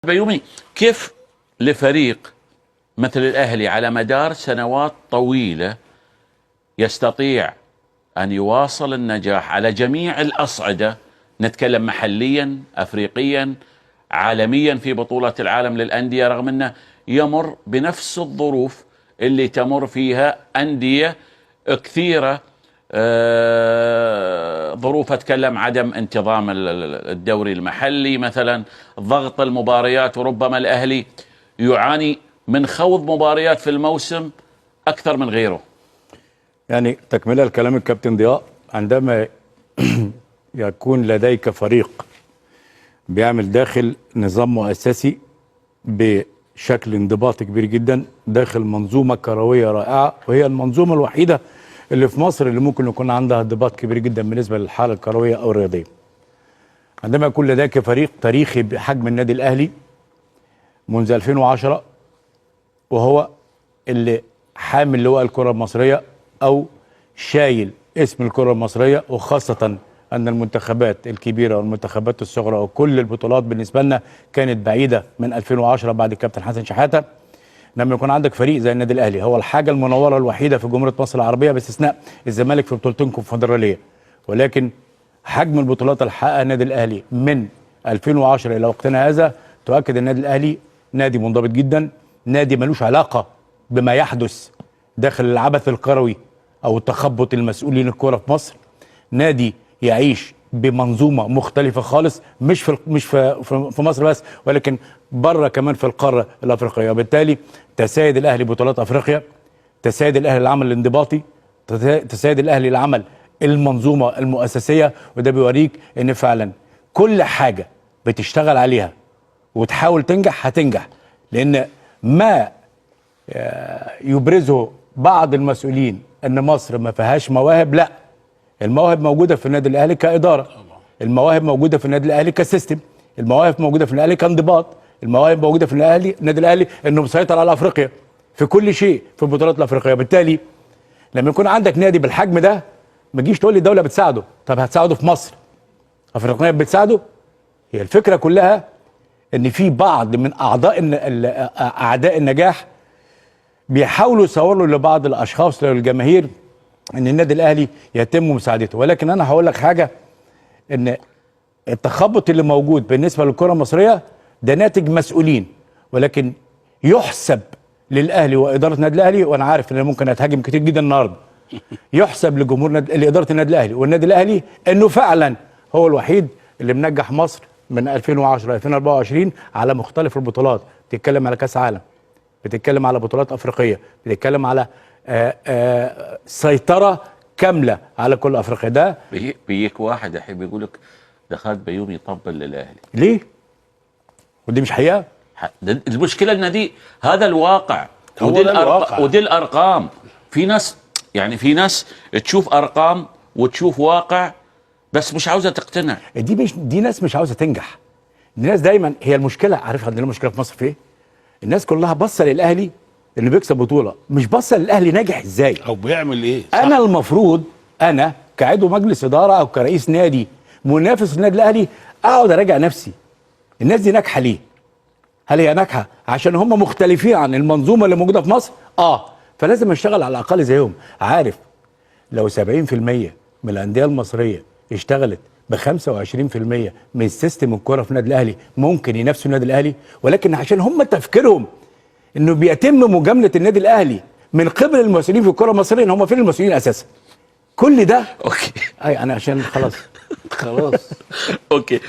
بيومي، كيف لفريق مثل الأهلي على مدار سنوات طويلة يستطيع أن يواصل النجاح على جميع الأصعدة، نتكلم محليا، أفريقيا، عالميا في بطولة العالم للأندية، رغم أنه يمر بنفس الظروف اللي تمر فيها أندية كثيرة، ظروف أتكلم عدم انتظام الدوري المحلي مثلا، ضغط المباريات، وربما الأهلي يعاني من خوض مباريات في الموسم أكثر من غيره. يعني تكملة الكلام الكابتن ضياء، عندما يكون لديك فريق بيعمل داخل نظام مؤسسي بشكل انضباطي كبير جدا داخل منظومة كروية رائعة، وهي المنظومة الوحيدة اللي في مصر اللي ممكن يكون عندها انضباط كبير جدا بالنسبة للحالة الكروية أو الرياضية. عندما يكون لديك فريق تاريخي بحجم النادي الأهلي منذ 2010 وهو اللي حامل لواء الكرة المصرية أو شايل اسم الكرة المصرية، وخاصة أن المنتخبات الكبيرة والمنتخبات الصغرى وكل البطولات بالنسبة لنا كانت بعيدة من 2010 بعد الكابتن حسن شحاتة. لما يكون عندك فريق زي النادي الأهلي هو الحاجة المنورة الوحيدة في جمهورية مصر العربية باستثناء الزمالك في بطولتين كونفدرالية، ولكن حجم البطولات اللي حققها النادي الأهلي من 2010 إلى وقتنا هذا تؤكد النادي الأهلي نادي منضبط جدا، نادي ملوش علاقة بما يحدث داخل العبث الكروي أو تخبط المسؤولين الكرة في مصر، نادي يعيش بمنظومة مختلفة خالص، مش في مصر بس، ولكن بره كمان في القارة الأفريقية. وبالتالي تسايد الأهلي بطولات أفريقيا، تسايد الأهلي العمل الانضباطي، تسايد الأهلي العمل المنظومة المؤسسية، وده بيوريك إن فعلا كل حاجة بتشتغل عليها وتحاول تنجح هتنجح، لأن ما يبرزه بعض المسؤولين ان مصر ما فيهاش مواهب، لا، المواهب موجوده في النادي الاهلي كاداره، المواهب موجوده في النادي الاهلي كسيستم، المواهب موجوده في النادي الاهلي كانضباط، المواهب موجوده في النادي الاهلي انه مسيطر على افريقيا في كل شيء في البطولات الافريقيه. بالتالي لما يكون عندك نادي بالحجم ده ما تجيش تقول لي الدوله بتساعده، طب هتساعده في مصر؟ افريقيا بتساعده؟ هي الفكره كلها ان في بعض من اعداء النجاح بيحاولوا يصوروا لبعض الاشخاص للجماهير ان النادي الاهلي يتم مساعدته، ولكن انا هقول لك حاجه، ان التخبط اللي موجود بالنسبه للكره المصريه ده ناتج مسؤولين، ولكن يحسب للاهلي واداره النادي الاهلي، وانا عارف ان ممكن اتهاجم كتير جدا النهارده، يحسب لاداره النادي الاهلي والنادي الاهلي انه فعلا هو الوحيد اللي منجح مصر من 2010 2024 على مختلف البطولات، بتتكلم على كاس عالم، بتتكلم على بطولات افريقيه، بتتكلم على سيطره كامله على كل افريقيا. ده بيك واحد يحب يقول لك ده خالد بيومي يطبل للاهلي ليه؟ ودي مش حقيقه. المشكله ان هذا الواقع، ودي الارقام. في ناس تشوف ارقام وتشوف واقع بس مش عاوزه تقتنع. دي ناس مش عاوزه تنجح، دي ناس دايما، هي المشكله، عارف عندنا مشكله في مصر في ايه؟ الناس كلها باصه للاهلي اللي بيكسب بطوله، مش باصه للاهلي ناجح ازاي او بيعمل ايه. صح. انا المفروض انا كعضو مجلس اداره او كرئيس نادي منافس للنادي الاهلي اقعد اراجع نفسي، الناس دي ناجحه ليه؟ هل هي ناجحه عشان هم مختلفين عن المنظومه اللي موجوده في مصر؟ فلازم اشتغل على الاقل زيهم. عارف لو 70% من الانديه المصريه اشتغلت ب 25% من سيستم الكوره في النادي الاهلي ممكن ينافسوا النادي الاهلي، ولكن عشان هم تفكيرهم انه بيتم مجامله النادي الاهلي من قبل المسؤولين في الكوره المصريه، ان هم فين المسؤولين اساسا؟ كل ده اوكي انا عشان خلاص اوكي